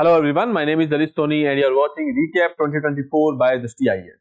Hello everyone, my name is Drishti and you are watching Recap 2024 by Drishti IAS.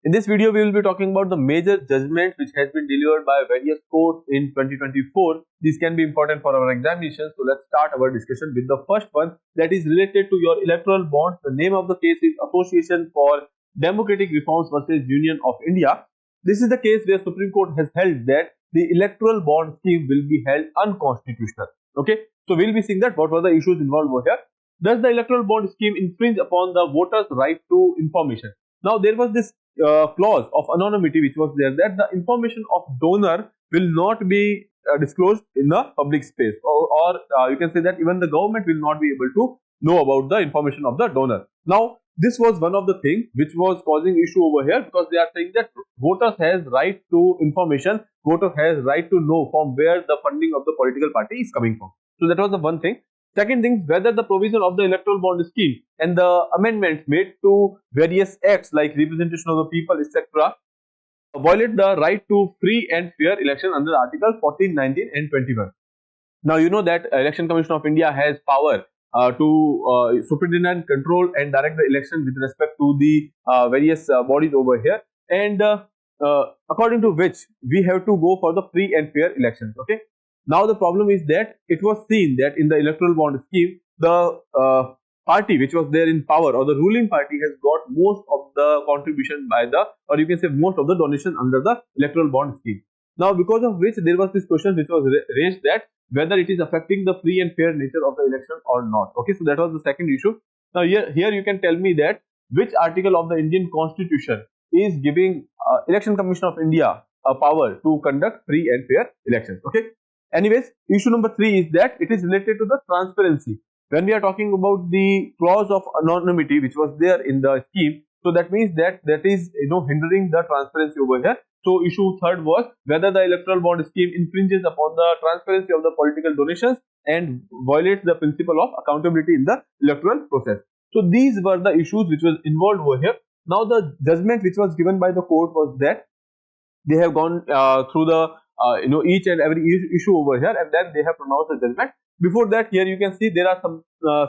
In this video, we will be talking about the major judgments which has been delivered by various courts in 2024. These can be important for our examinations. So let's start our discussion with the first one, that is related to your electoral bonds. The name of the case is Association for Democratic Reforms versus Union of India. This is the case where Supreme Court has held that the electoral bond scheme will be held unconstitutional. Okay, so we'll be seeing that what were the issues involved over here. Does the electoral bond scheme infringe upon the voters' right to information? Now, there was this clause of anonymity which was there, that the information of donor will not be disclosed in the public space, or you can say that even the government will not be able to know about the information of the donor. Now, this was one of the things which was causing issue over here, because they are saying that voters has right to information, voter has right to know from where the funding of the political party is coming from. So that was the one thing. Second thing, whether the provision of the electoral bond scheme and the amendments made to various acts like representation of the people, etc., violate the right to free and fair election under Article 14, 19 and 21. Now, you know that Election Commission of India has power to superintend, control and direct the election with respect to the various bodies over here, and according to which we have to go for the free and fair elections. Okay. Now, the problem is that it was seen that in the electoral bond scheme, the party which was there in power, or the ruling party, has got most of the contribution by the, or you can say most of the donation under the electoral bond scheme. Now, because of which there was this question which was raised, that whether it is affecting the free and fair nature of the election or not. Okay, so that was the second issue. Now, here you can tell me that which article of the Indian Constitution is giving Election Commission of India a power to conduct free and fair elections. Okay. Anyways, issue number 3 is that it is related to the transparency. When we are talking about the clause of anonymity which was there in the scheme, so that means that is hindering the transparency over here. So issue third was whether the electoral bond scheme infringes upon the transparency of the political donations and violates the principle of accountability in the electoral process. So these were the issues which was involved over here. Now, the judgment which was given by the court was that they have gone through the each and every issue over here, and then they have pronounced the judgment. Before that, here you can see there are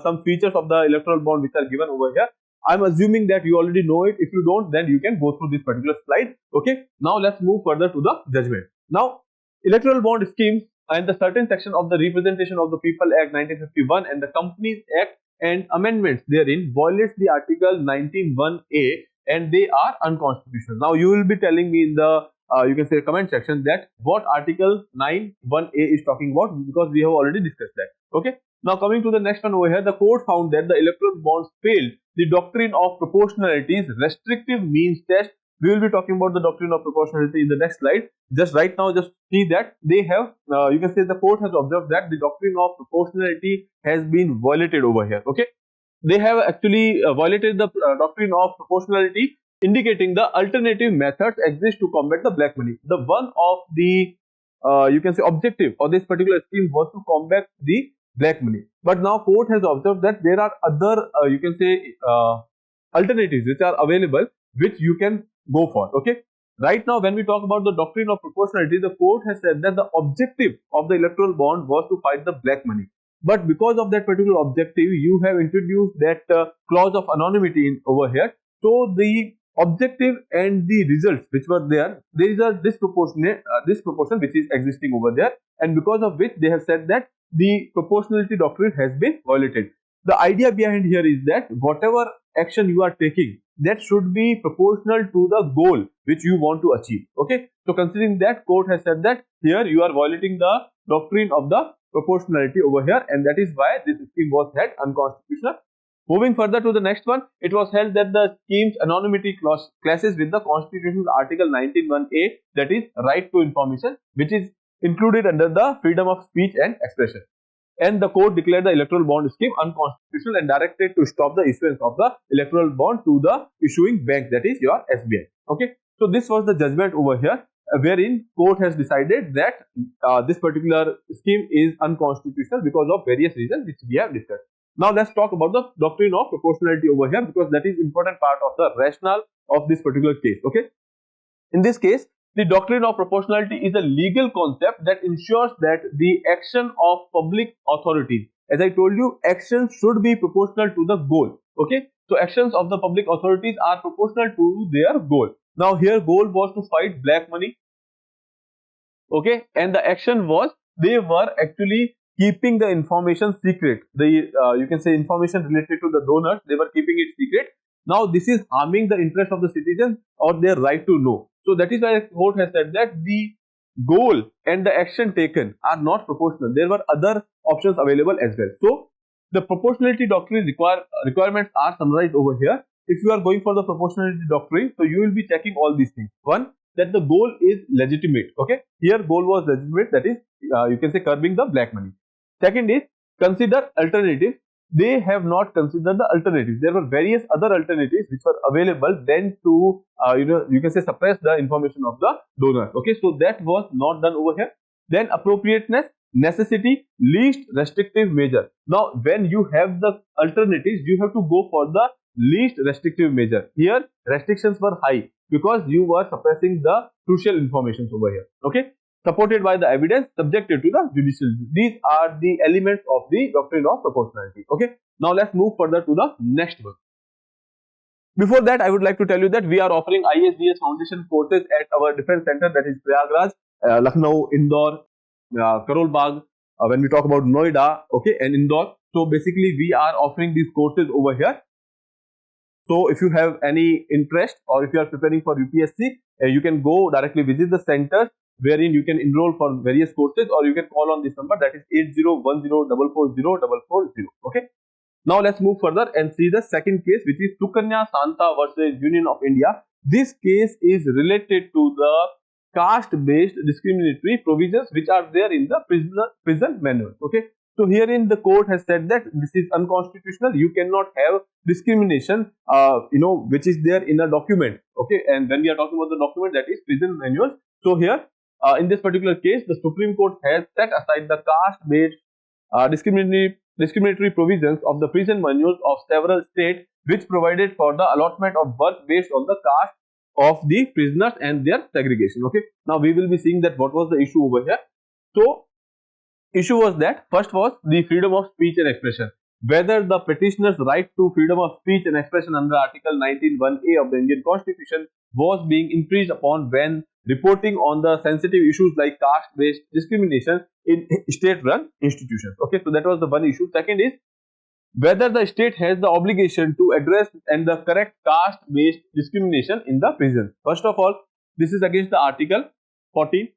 some features of the electoral bond which are given over here. I'm assuming that you already know it. If you don't, then you can go through this particular slide. Okay. Now let's move further to the judgment. Now, electoral bond schemes and the certain section of the Representation of the People Act 1951 and the Companies Act and amendments therein violates the Article 19(1)(a), and they are unconstitutional. Now, you will be telling me in the you can say comment section that what Article 9(1)(a) is talking about, because we have already discussed that. Okay. Now, coming to the next one over here, the court found that the electoral bonds failed the doctrine of proportionality's restrictive means test. We will be talking about the doctrine of proportionality in the next slide. Just right now, just see that they have you can say the court has observed that the doctrine of proportionality has been violated over here. Okay. They have actually violated the doctrine of proportionality, indicating the alternative methods exist to combat the black money. The one of the you can say objective of this particular scheme was to combat the black money, but now court has observed that there are other you can say alternatives which are available, which you can go for. Okay. Right now, when we talk about the doctrine of proportionality, the court has said that the objective of the electoral bond was to fight the black money. But because of that particular objective, you have introduced that clause of anonymity over here. So the objective and the results which were there is a disproportion which is existing over there, and because of which they have said that the proportionality doctrine has been violated. The idea behind here is that whatever action you are taking, that should be proportional to the goal which you want to achieve. Okay. So considering that, court has said that here you are violating the doctrine of the proportionality over here, and that is why this scheme was held unconstitutional. Moving further to the next one, it was held that the scheme's anonymity clause clashes with the Constitution's Article 19(1)(a), that is right to information, which is included under the freedom of speech and expression. And the court declared the electoral bond scheme unconstitutional and directed to stop the issuance of the electoral bond to the issuing bank, that is your SBI. Okay. So this was the judgment over here, wherein court has decided that this particular scheme is unconstitutional because of various reasons which we have discussed. Now let's talk about the doctrine of proportionality over here, because that is important part of the rationale of this particular case. Okay. In this case, the doctrine of proportionality is a legal concept that ensures that the action of public authorities as I told you, actions should be proportional to the goal. Okay, so actions of the public authorities are proportional to their goal. Now here goal was to fight black money. Okay, and the action was they were actually keeping the information secret. The you can say information related to the donors, they were keeping it secret. Now this is harming the interest of the citizens or their right to know. So that is why the court has said that the goal and the action taken are not proportional. There were other options available as well. So the proportionality doctrine requirements are summarized over here. If you are going for the proportionality doctrine, so you will be checking all these things. One, that the goal is legitimate. Okay, here goal was legitimate, that is you can say curbing the black money. Second is consider alternatives. They have not considered the alternatives. There were various other alternatives which were available then to you can say suppress the information of the donor. Okay, so that was not done over here. Then appropriateness, necessity, least restrictive measure. Now when you have the alternatives, you have to go for the least restrictive measure. Here restrictions were high because you were suppressing the crucial information over here. Okay, supported by the evidence, subjected to the judicial. These are the elements of the doctrine of proportionality. Okay, now let's move further to the next one. Before that, I would like to tell you that we are offering IAS foundation courses at our different center, that is Prayagraj, Lucknow, Indore, Karol Bagh, when we talk about Noida, okay, and Indore. So basically we are offering these courses over here. So if you have any interest or if you are preparing for UPSC, you can go directly visit the center wherein you can enroll for various courses, or you can call on this number, that is 8010440440. Okay. Now let's move further and see the second case, which is Sukanya Santa versus Union of India. This case is related to the caste-based discriminatory provisions which are there in the prison manual. Okay. So herein the court has said that this is unconstitutional. You cannot have discrimination, which is there in a document. Okay, and when we are talking about the document, that is prison manual. So here, in this particular case, the Supreme Court has set aside the caste-based discriminatory provisions of the prison manuals of several states, which provided for the allotment of work based on the caste of the prisoners and their segregation. Okay, now we will be seeing that what was the issue over here. So issue was that first was the freedom of speech and expression, whether the petitioner's right to freedom of speech and expression under Article 19(1)(a) of the Indian Constitution was being infringed upon when reporting on the sensitive issues like caste-based discrimination in state-run institutions. Okay, so that was the one issue. Second is whether the state has the obligation to address and the correct caste-based discrimination in the prison. First of all, this is against the Article 14,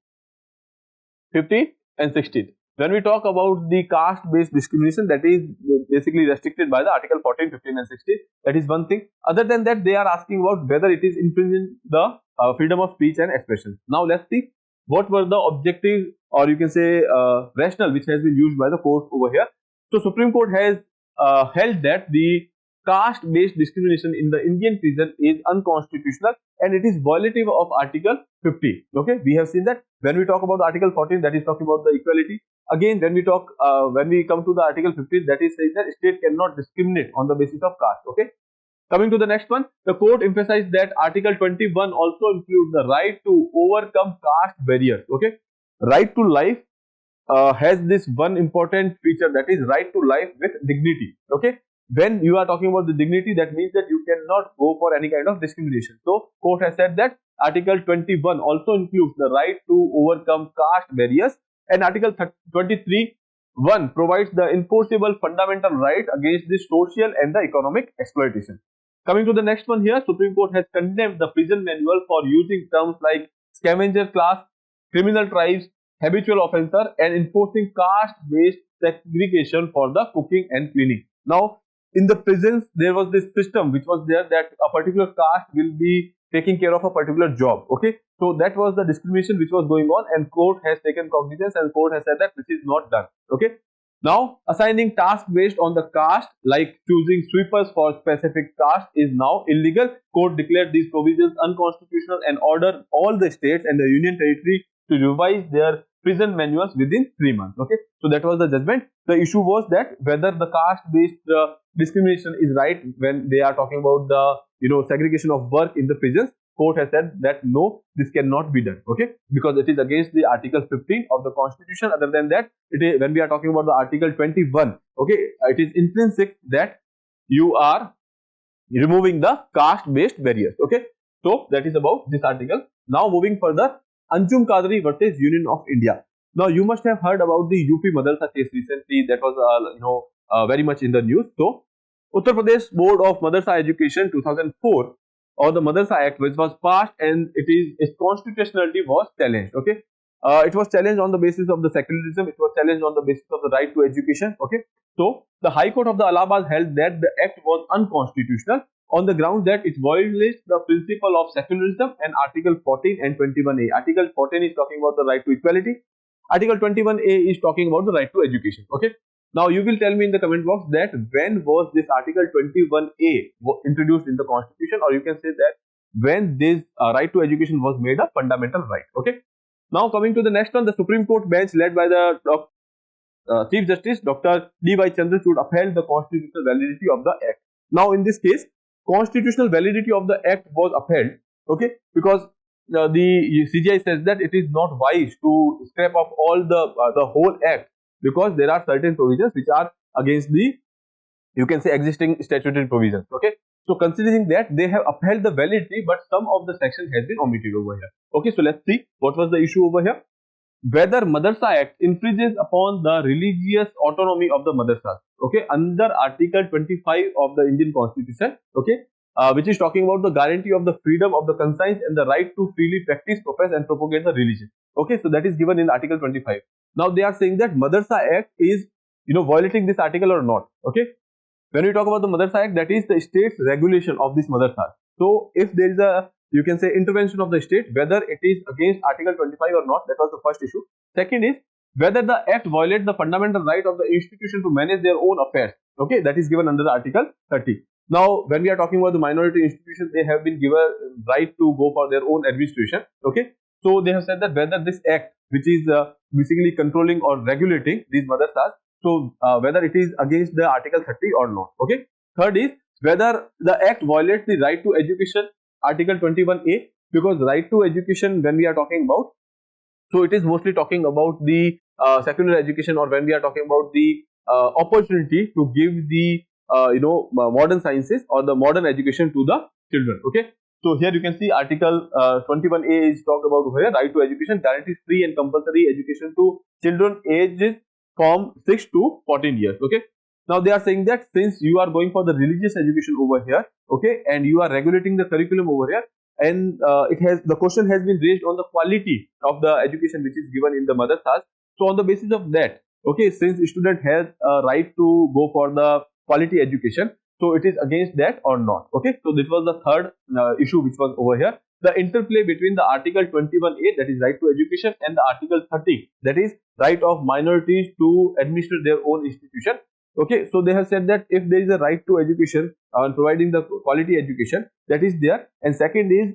15 and 16. When we talk about the caste-based discrimination, that is basically restricted by the Article 14, 15 and 16. That is one thing. Other than that, they are asking about whether it is infringing the freedom of speech and expression. Now let's see what were the objective, or you can say rationale, which has been used by the court over here. So Supreme Court has held that the caste-based discrimination in the Indian prison is unconstitutional and it is violative of Article 50. Okay, we have seen that. When we talk about Article 14, that is talking about the equality. Again, when we talk, when we come to the Article 15, that is saying that state cannot discriminate on the basis of caste. Okay. Coming to the next one, the court emphasized that Article 21 also includes the right to overcome caste barriers. Okay, right to life has this one important feature, that is right to life with dignity. Okay, when you are talking about the dignity, that means that you cannot go for any kind of discrimination. So court has said that Article 21 also includes the right to overcome caste barriers, and Article 23(1) provides the enforceable fundamental right against the social and the economic exploitation. Coming to the next one here, Supreme Court has condemned the prison manual for using terms like scavenger class, criminal tribes, habitual offender, and enforcing caste-based segregation for the cooking and cleaning. Now, in the prisons, there was this system which was there that a particular caste will be taking care of a particular job. Okay, so that was the discrimination which was going on, and court has taken cognizance and court has said that this is not done. Okay, now assigning tasks based on the caste, like choosing sweepers for specific caste, is now illegal. Court declared these provisions unconstitutional and ordered all the states and the union territory to revise their prison manuals within 3 months. Okay, so that was the judgment. The issue was that whether the caste-based discrimination is right when they are talking about the segregation of work in the prisons. court has said that no, this cannot be done, okay, because it is against the Article 15 of the Constitution. Other than that, it is, when we are talking about the Article 21, okay, it is intrinsic that you are removing the caste based barriers, okay. So that is about this article. Now moving further, Anjum Kadri versus Union of India. Now you must have heard about the UP Madrassa case recently, that was very much in the news. So Uttar Pradesh Board of Madrassa Education 2004, or the Madrassa Act, which was passed, and its constitutionality was challenged, okay. It was challenged on the basis of the secularism, it was challenged on the basis of the right to education, okay. So the High Court of the Allahabad held that the act was unconstitutional on the ground that it violates the principle of secularism and Article 14 and 21A. Article 14 is talking about the right to equality, Article 21A is talking about the right to education, okay. Now you will tell me in the comment box that when was this Article 21A introduced in the Constitution, or you can say that when this right to education was made a fundamental right, okay. Now coming to the next one, the Supreme Court bench led by the Chief Justice Dr. D.Y. Chandrachud upheld the constitutional validity of the Act. Now in this case, constitutional validity of the Act was upheld, okay, because the CJI says that it is not wise to scrap off all the whole Act, because there are certain provisions which are against the, you can say, existing statutory provisions, okay. So considering that, they have upheld the validity, but some of the section has been omitted over here, okay. So let's see what was the issue over here. Whether Madrassa Act infringes upon the religious autonomy of the madrasas, okay, under Article 25 of the Indian Constitution, okay, which is talking about the guarantee of the freedom of the conscience and the right to freely practice, profess and propagate the religion, okay. So that is given in Article 25. Now they are saying that Madrassa Act is, violating this article or not, okay. When we talk about the Madrassa Act, that is the state's regulation of this madrasa. So if there is a, you can say, intervention of the state, whether it is against Article 25 or not, that was the first issue. Second is whether the act violates the fundamental right of the institution to manage their own affairs, okay, that is given under the Article 30. Now when we are talking about the minority institutions, they have been given right to go for their own administration, okay. So they have said that whether this act, which is basically controlling or regulating these madrasas, so whether it is against the Article 30 or not, okay. Third is whether the act violates the right to education, Article 21A, because right to education, when we are talking about, so it is mostly talking about the secular education, or when we are talking about the opportunity to give the modern sciences or the modern education to the children, okay. So here you can see Article 21A is talked about over here. Right to education guarantees free and compulsory education to children ages from 6 to 14 years, okay. Now they are saying that since you are going for the religious education over here, okay, and you are regulating the curriculum over here, and the question has been raised on the quality of the education which is given in the madrasas. So on the basis of that, okay, since student has a right to go for the quality education, so it is against that or not, okay. So this was the third issue which was over here. The interplay between the Article 21A, that is right to education, and the Article 30, that is right of minorities to administer their own institution. Okay, so they have said that if there is a right to education and providing the quality education, that is there, and second is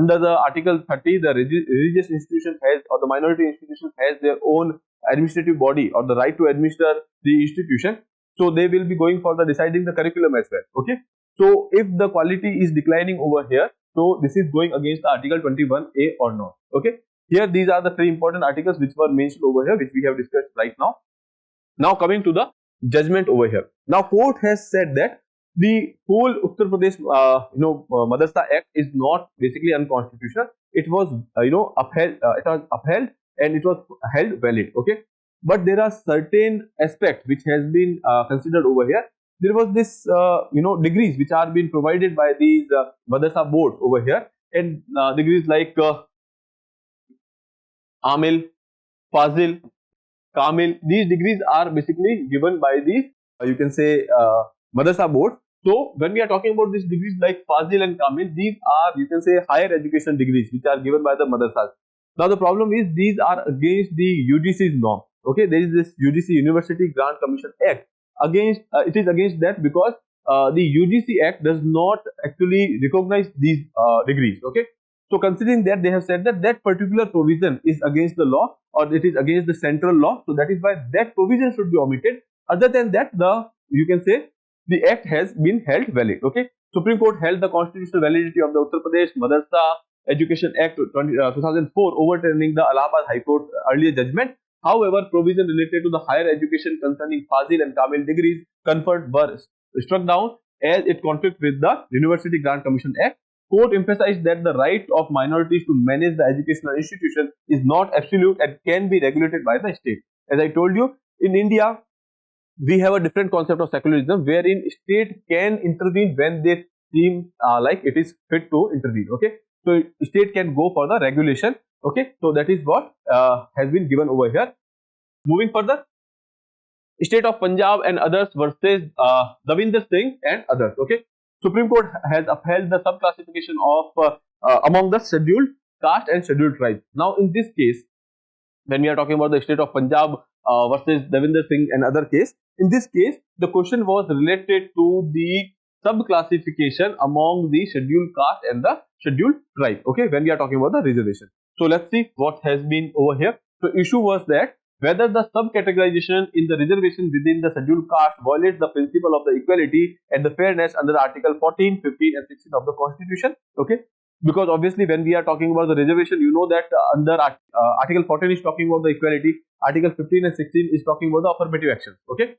under the Article 30, the religious institution has, or the minority institution has their own administrative body or the right to administer the institution. So they will be going for the deciding the curriculum as well. Okay, so if the quality is declining over here, so this is going against the Article 21A or not. Okay, here these are the three important articles which were mentioned over here, which we have discussed right now. Now coming to the judgment over here. Now court has said that the whole Uttar Pradesh Madrassa Act is not basically unconstitutional. It was upheld. It was upheld and it was held valid. Okay, but there are certain aspects which has been considered over here. There was this degrees which are being provided by these madrasa boards over here, and degrees like Amil, Fazil, Kamil. These degrees are basically given by these you can say madrasa boards. So when we are talking about these degrees like Fazil and Kamil, these are, you can say, higher education degrees which are given by the madrasas. Now the problem is these are against the UGC's norm. Okay, there is this UGC University Grant Commission Act. It is against that because the UGC Act does not actually recognize these degrees. Okay, so considering that, they have said that that particular provision is against the law, or it is against the central law. So that is why that provision should be omitted. Other than that, you can say the act has been held valid. Okay, Supreme Court held the constitutional validity of the Uttar Pradesh Madrassa Education Act 2004, overturning the Allahabad High Court earlier judgment. However, provision related to the higher education concerning Fazil and Kamil degrees conferred were struck down as it conflicts with the University Grant Commission Act. Court emphasized that the right of minorities to manage the educational institution is not absolute and can be regulated by the state. As I told you, in India, we have a different concept of secularism wherein state can intervene when they seem like it is fit to intervene. Okay, so state can go for the regulation. Okay, so that is what has been given over here. Moving further, state of Punjab and others versus Davinder Singh and others. Okay, Supreme Court has upheld the subclassification of among the scheduled caste and scheduled tribes. Now, in this case, when we are talking about the state of Punjab versus Davinder Singh and other case, in this case, the question was related to the subclassification among the scheduled caste and the scheduled tribe. Okay, when we are talking about the reservation. So let's see what has been over here. So issue was that whether the subcategorization in the reservation within the scheduled caste violates the principle of the equality and the fairness under Article 14, 15 and 16 of the Constitution. Okay, because obviously when we are talking about the reservation, you know that under Article 14 is talking about the equality, Article 15 and 16 is talking about the affirmative action. Okay,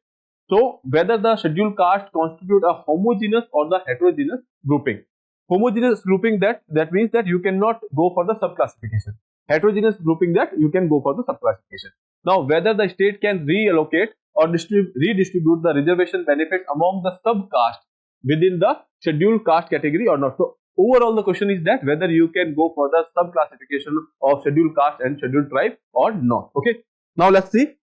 so whether the scheduled caste constitute a homogeneous or the heterogeneous grouping. Homogeneous grouping, that means that you cannot go for the subclassification. Heterogeneous grouping, that you can go for the subclassification. Now, whether the state can reallocate or redistribute the reservation benefits among the subcaste within the scheduled caste category or not. So overall, the question is that whether you can go for the subclassification of scheduled caste and scheduled tribe or not. Okay. Now let's see.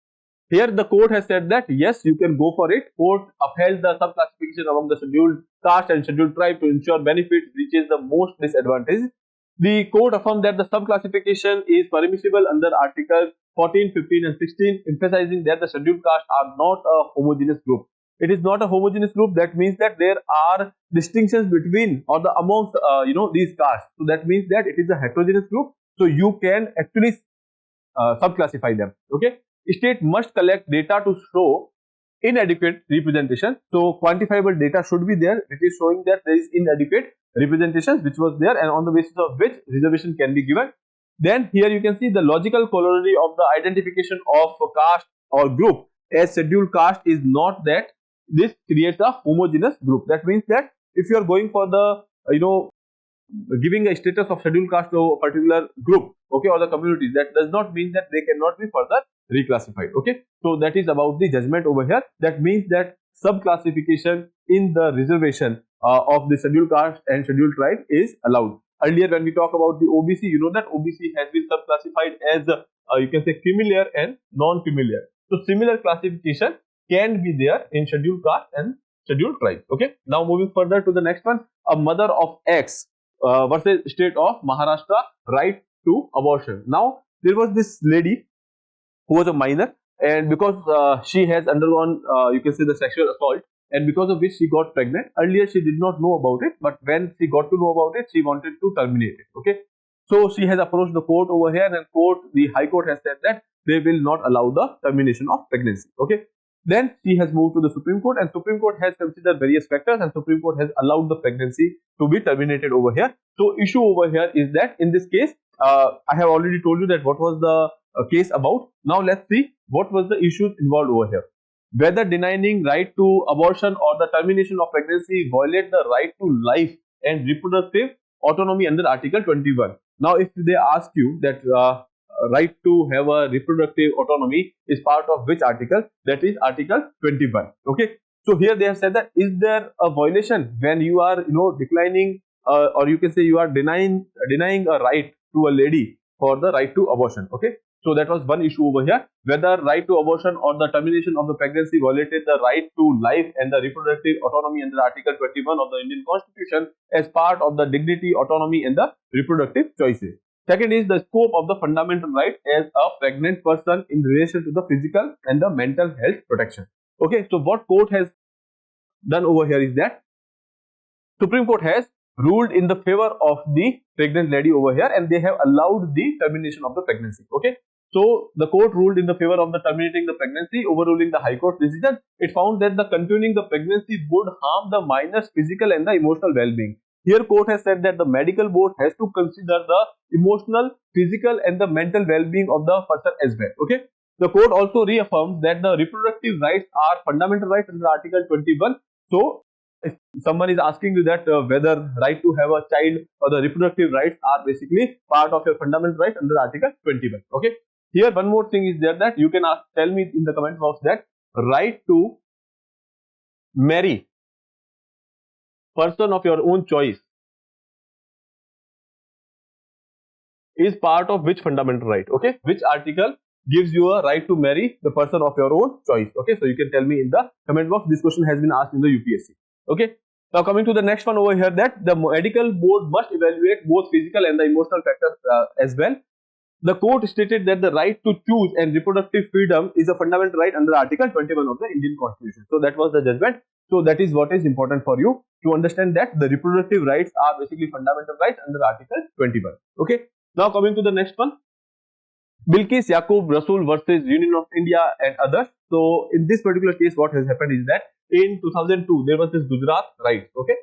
Here the court has said that yes, you can go for it. Court upheld the subclassification among the scheduled caste and scheduled tribe to ensure benefits reaches the most disadvantaged. The court affirmed that the subclassification is permissible under Article 14, 15 and 16, emphasizing that the scheduled caste are not a homogeneous group. It is not a homogeneous group. That means that there are distinctions between or the amongst these castes. So that means that it is a heterogeneous group. So you can actually subclassify them. Okay. State must collect data to show inadequate representation. So quantifiable data should be there. It is showing that there is inadequate representation which was there and on the basis of which reservation can be given. Then here you can see the logical corollary of the identification of a caste or group as scheduled caste is not that this creates a homogeneous group. That means that if you are going for the giving a status of scheduled caste to a particular group, okay, or the community, that does not mean that they cannot be further reclassified. Okay, so that is about the judgment over here. That means that subclassification in the reservation of the scheduled caste and scheduled tribe is allowed. Earlier when we talk about the OBC, you know that OBC has been subclassified as you can say familiar and non-familiar. So similar classification can be there in scheduled caste and scheduled tribe. Okay, now moving further to the next one, a mother of X versus state of Maharashtra right to abortion. Now there was this lady who was a minor, and because she has undergone you can say the sexual assault, and because of which she got pregnant. Earlier she did not know about it, but when she got to know about it, she wanted to terminate it. Okay, so she has approached the court over here, and the High Court has said that they will not allow the termination of pregnancy. Okay, then she has moved to the Supreme Court, and Supreme Court has considered various factors, and Supreme Court has allowed the pregnancy to be terminated over here. So issue over here is that in this case, I have already told you that what was the case about. Now let's see what was the issues involved over here. Whether denying right to abortion or the termination of pregnancy violate the right to life and reproductive autonomy under Article 21. Now if they ask you that right to have a reproductive autonomy is part of which article, that is Article 21. Okay, so here they have said that is there a violation when you are declining or you can say you are denying a right to a lady for the right to abortion. Okay, so that was one issue over here, whether right to abortion or the termination of the pregnancy violated the right to life and the reproductive autonomy under Article 21 of the Indian Constitution as part of the dignity, autonomy and the reproductive choices. Second is the scope of the fundamental right as a pregnant person in relation to the physical and the mental health protection. Okay, so what court has done over here is that Supreme Court has ruled in the favor of the pregnant lady over here, and they have allowed the termination of the pregnancy. Okay, So the court ruled in the favor of the terminating the pregnancy, overruling the High Court's decision. It found that the continuing the pregnancy would harm the minor's physical and the emotional well-being. Here court has said that the medical board has to consider the emotional, physical and the mental well-being of the person as well. Okay. The court also reaffirmed that the reproductive rights are fundamental rights under Article 21. So if someone is asking you that whether right to have a child or the reproductive rights are basically part of your fundamental rights under Article 21. Okay. Here one more thing is there that you can tell me in the comment box that right to marry person of your own choice is part of which fundamental right? Okay, which article gives you a right to marry the person of your own choice? Okay, so you can tell me in the comment box. This question has been asked in the UPSC. Okay, now coming to the next one over here, that the medical board must evaluate both physical and the emotional factors as well. The court stated that the right to choose and reproductive freedom is a fundamental right under Article 21 of the Indian Constitution. So that was the judgment. So that is what is important for you to understand, that the reproductive rights are basically fundamental rights under Article 21. Okay. Now coming to the next one, Bilkis Yaqub Rasool versus Union of India and others. So in this particular case, what has happened is that in 2002 there was this Gujarat right. Okay.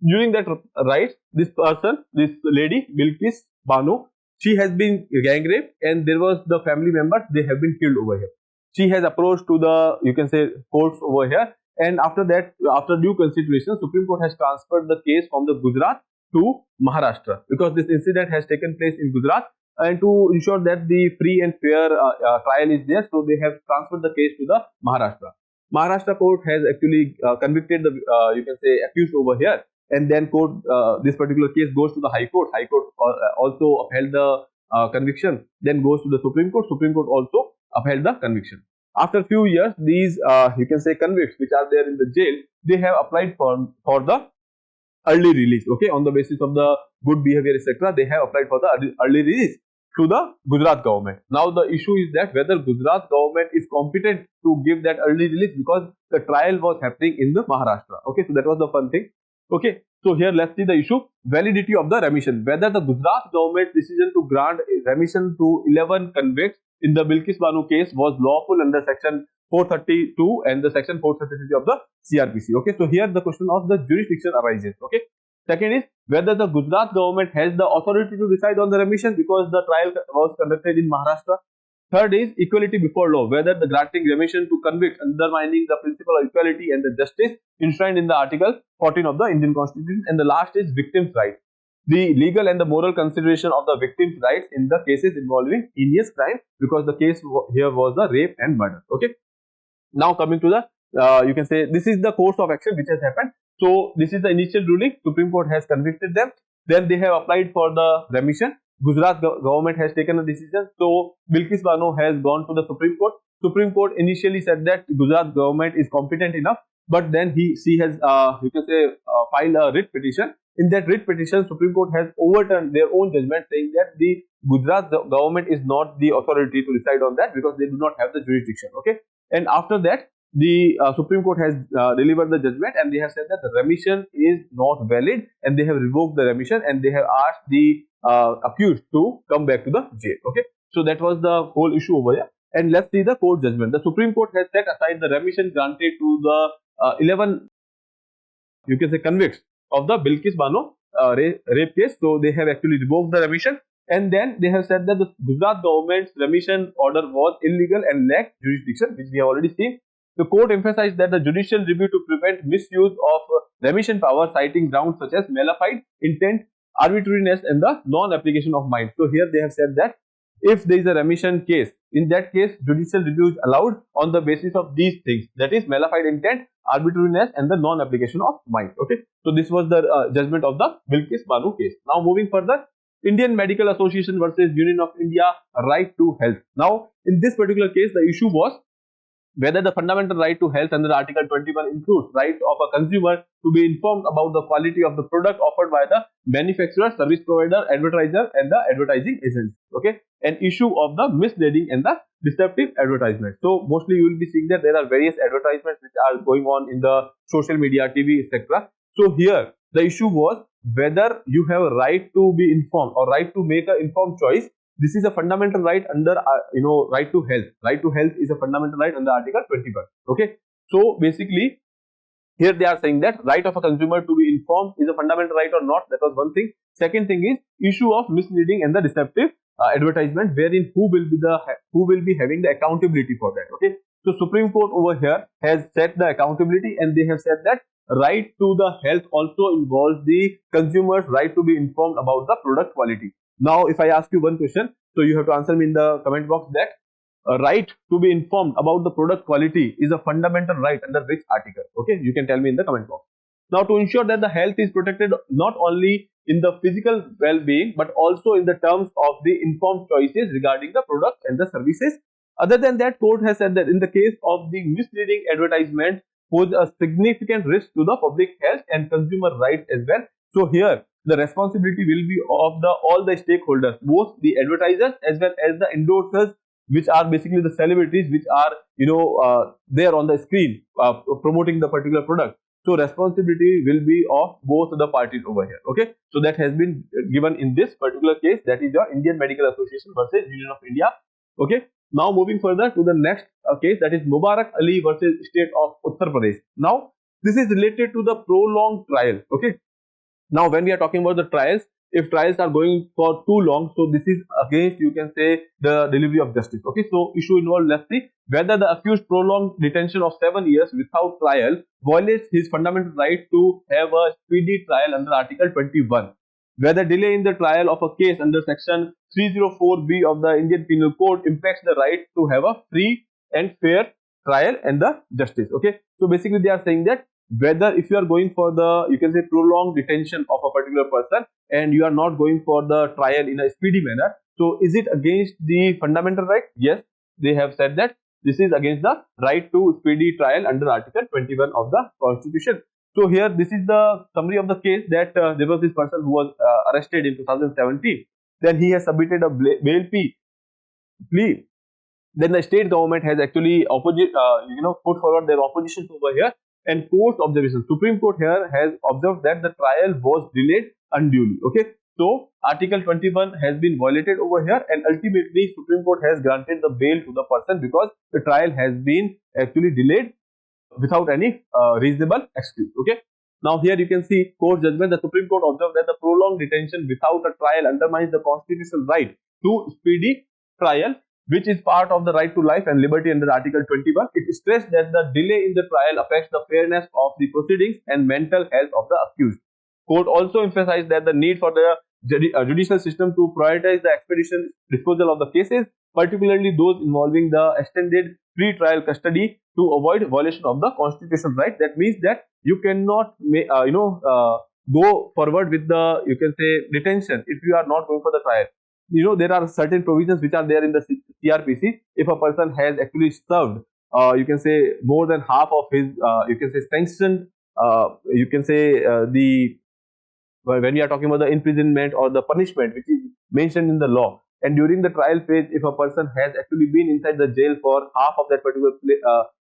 During that right, this person, this lady Bilkis Bano, she has been gang raped and there was the family members, they have been killed over here. She has approached to the, you can say, courts over here, and after that, after due consideration, Supreme Court has transferred the case from the Gujarat to Maharashtra, because this incident has taken place in Gujarat, and to ensure that the free and fair trial is there, so they have transferred the case to the Maharashtra. Maharashtra court has actually convicted the, you can say, accused over here. And then court, this particular case goes to the High Court. High Court also upheld the conviction. Then goes to the Supreme Court. Supreme Court also upheld the conviction. After few years, these you can say convicts which are there in the jail, they have applied for the early release. Okay, on the basis of the good behavior, etc. They have applied for the early release to the Gujarat government. Now the issue is that whether Gujarat government is competent to give that early release, because the trial was happening in the Maharashtra. Okay, so that was the fun thing. Okay, so here let's see the issue, validity of the remission, whether the Gujarat government's decision to grant remission to 11 convicts in the Bilkis Bano case was lawful under section 432 and the section 433 of the CRPC. Okay, so here the question of the jurisdiction arises. Okay, second is whether the Gujarat government has the authority to decide on the remission because the trial was conducted in Maharashtra. Third is equality before law, whether the granting remission to convicts undermining the principle of equality and the justice enshrined in the Article 14 of the Indian Constitution. And the last is victims' rights, the legal and the moral consideration of the victims' rights in the cases involving heinous crime, because the case here was the rape and murder. Okay. Now coming to the, you can say, this is the course of action which has happened. So this is the initial ruling. Supreme Court has convicted them. Then they have applied for the remission. Gujarat government has taken a decision. So Bilkis Bano has gone to the Supreme Court. Supreme Court initially said that Gujarat government is competent enough, but then she has, you can say, filed a writ petition. In that writ petition, Supreme Court has overturned their own judgment, saying that the Gujarat government is not the authority to decide on that because they do not have the jurisdiction. Okay, and after that, the Supreme Court has delivered the judgment, and they have said that the remission is not valid, and they have revoked the remission, and they have asked the accused to come back to the jail. Okay, so that was the whole issue over here. And let's see the court judgment. The Supreme Court has set aside the remission granted to the 11, you can say, convicts of the Bilkis Bano rape case. So they have actually revoked the remission, and then they have said that the Gujarat government's remission order was illegal and lacked jurisdiction, which we have already seen. The court emphasized that the judicial review to prevent misuse of remission power, citing grounds such as malafide intent, arbitrariness, and the non-application of mind. So here they have said that if there is a remission case, in that case judicial review is allowed on the basis of these things, that is malafide intent, arbitrariness, and the non-application of mind. Okay, so this was the judgment of the Bilkis Bano case. Now moving further, Indian Medical Association versus Union of India, right to health. Now in this particular case, the issue was whether the fundamental right to health under Article 21 includes right of a consumer to be informed about the quality of the product offered by the manufacturer, service provider, advertiser, and the advertising agent. Okay, an issue of the misleading and the deceptive advertisement. So mostly you will be seeing that there are various advertisements which are going on in the social media, TV, etc. So here the issue was whether you have a right to be informed or right to make an informed choice this is a fundamental right under right to health. Right to health is a fundamental right under Article 21. Okay, so basically here they are saying that right of a consumer to be informed is a fundamental right or not. That was one thing. Second thing is issue of misleading and the deceptive advertisement, wherein who will be having the accountability for that. Okay, so Supreme Court over here has set the accountability, and they have said that right to the health also involves the consumer's right to be informed about the product quality. Now, if I ask you one question, so you have to answer me in the comment box that right to be informed about the product quality is a fundamental right under which article. Okay, you can tell me in the comment box. Now, to ensure that the health is protected not only in the physical well-being but also in the terms of the informed choices regarding the products and the services. Other than that, court has said that in the case of the misleading advertisement pose a significant risk to the public health and consumer rights as well. So here the responsibility will be of all the stakeholders, both the advertisers as well as the endorsers, which are basically the celebrities which are there on the screen promoting the particular product. So responsibility will be of both the parties over here. Okay, so that has been given in this particular case, that is your Indian Medical Association versus Union of India. Okay, now moving further to the next case, that is Mubarak Ali versus State of Uttar Pradesh. Now this is related to the prolonged trial. Okay, now when we are talking about the trials, if trials are going for too long, so this is against, you can say, the delivery of justice. Okay, so issue involved, let's see, whether the accused prolonged detention of 7 years without trial violates his fundamental right to have a speedy trial under Article 21. Whether delay in the trial of a case under Section 304B of the Indian Penal Code impacts the right to have a free and fair trial and the justice. Okay, so basically they are saying that whether if you are going for the, you can say, prolonged detention of a particular person and you are not going for the trial in a speedy manner, so is it against the fundamental right? Yes, they have said that this is against the right to speedy trial under Article 21 of the Constitution. So here this is the summary of the case, that there was this person who was arrested in 2017. Then he has submitted a bail plea. Then the state government has actually put forward their opposition over here, and court's observation, Supreme Court here has observed that the trial was delayed unduly. Okay, so Article 21 has been violated over here, and ultimately Supreme Court has granted the bail to the person because the trial has been actually delayed without any reasonable excuse. Okay, now here you can see court judgment. The Supreme Court observed that the prolonged detention without a trial undermines the constitutional right to speedy trial, which is part of the right to life and liberty under Article 21. It stressed that the delay in the trial affects the fairness of the proceedings and mental health of the accused. Court also emphasized that the need for the judicial system to prioritize the expeditious disposal of the cases, particularly those involving the extended pre-trial custody, to avoid violation of the constitutional right. That means that you cannot go forward with the, you can say, detention if you are not going for the trial. There are certain provisions which are there in the CRPC. If a person has actually served, you can say, more than half of his, you can say, sanctioned, you can say, when we are talking about the imprisonment or the punishment which is mentioned in the law, and during the trial phase, if a person has actually been inside the jail for half of that particular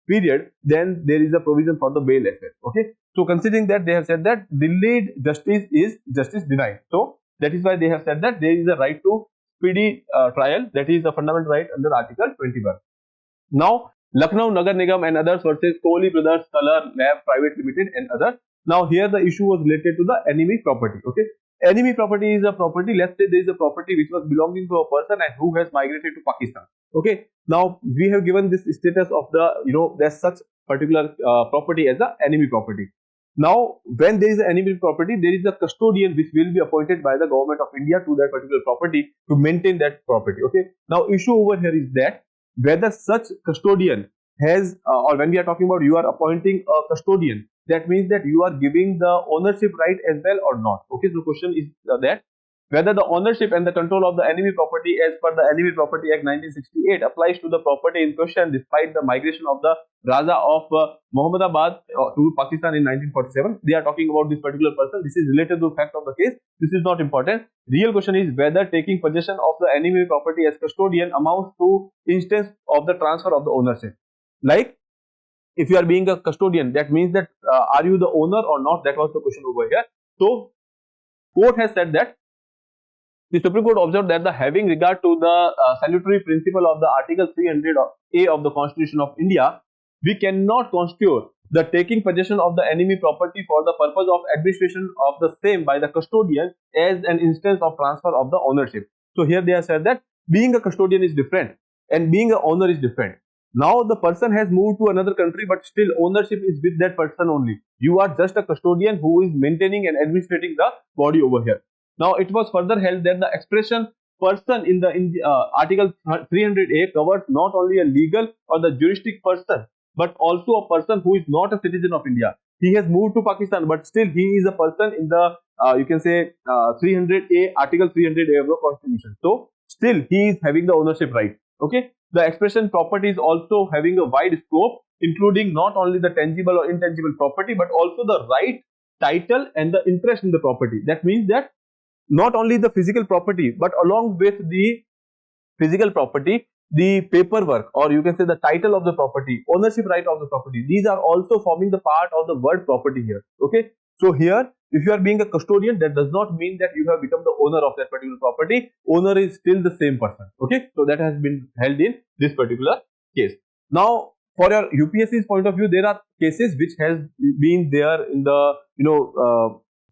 period, then there is a provision for the bail as well. Okay, so considering that, they have said that delayed justice is justice denied. So that is why they have said that there is a right to speedy trial, that is a fundamental right under Article 21. Now, Lucknow Nagar Nigam and others versus Kohli Brothers Color Lab Private Limited and others. Now, here the issue was related to the enemy property. Okay, enemy property is a property. Let's say there is a property which was belonging to a person and who has migrated to Pakistan. Okay, now we have given this status of the, there's such particular property as the enemy property. Now, when there is an enemy property, there is a custodian which will be appointed by the government of India to that particular property to maintain that property. Okay, now issue over here is that whether such custodian has, or when we are talking about you are appointing a custodian, that means that you are giving the ownership right as well or not. Okay, so the question is that whether the ownership and the control of the enemy property as per the Enemy Property Act 1968 applies to the property in question despite the migration of the Raja of Mohammadabad to Pakistan in 1947. They are talking about this particular person. This is related to the fact of the case. This is not important. Real question is whether taking possession of the enemy property as custodian amounts to instance of the transfer of the ownership. Like, if you are being a custodian, that means that are you the owner or not? That was the question over here. So, court has said that the Supreme Court observed that having regard to the salutary principle of the Article 300A of the Constitution of India, we cannot constitute the taking possession of the enemy property for the purpose of administration of the same by the custodian as an instance of transfer of the ownership. So here they have said that being a custodian is different and being an owner is different. Now the person has moved to another country, but still ownership is with that person only. You are just a custodian who is maintaining and administrating the body over here. Now it was further held that the expression person in the Article 300A covers not only a legal or the juristic person, but also a person who is not a citizen of India. He has moved to Pakistan, but still he is a person in the you can say 300A, Article 300A of the Constitution. So still he is having the ownership right. Okay. The expression property is also having a wide scope, including not only the tangible or intangible property, but also the right, title and the interest in the property. That means that not only the physical property, but along with the physical property, the paperwork, or you can say the title of the property, ownership right of the property, these are also forming the part of the word property here. Okay. So here, if you are being a custodian, that does not mean that you have become the owner of that particular property. Owner is still the same person. Okay. So that has been held in this particular case. Now, for your UPSC's point of view, there are cases which has been there in the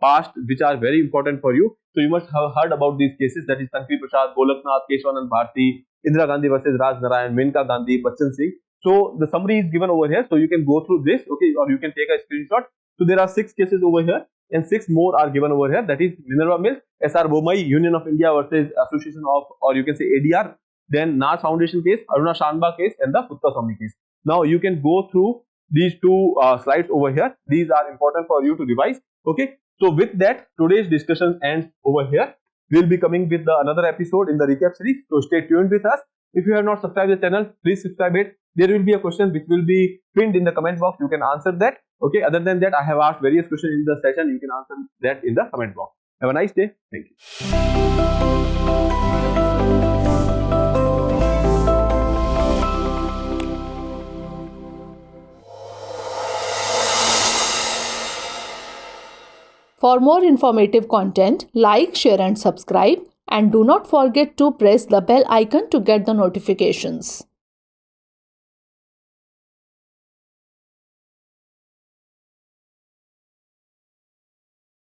past, which are very important for you. So you must have heard about these cases, that is Tanvi Prasad, Golaknath, Keshwanand Bharti, Indira Gandhi versus Raj Narayan, Menka Gandhi, Bachchan Singh. So the summary is given over here, so you can go through this, okay, or you can take a screenshot. So there are 6 cases over here and 6 more are given over here, that is Minerva Mills, SR Bomai, Union of India versus Association of, or you can say ADR, then NAS Foundation case, Aruna Shanba case and the Putta Swamy case. Now you can go through these 2 slides over here. These are important for you to revise. Okay. So with that, today's discussion ends over here. We'll be coming with another episode in the recap series. So stay tuned with us. If you have not subscribed the channel, please subscribe it. There will be a question which will be pinned in the comment box. You can answer that. Okay. Other than that, I have asked various questions in the session. You can answer that in the comment box. Have a nice day. Thank you. For more informative content, like, share and subscribe, and do not forget to press the bell icon to get the notifications.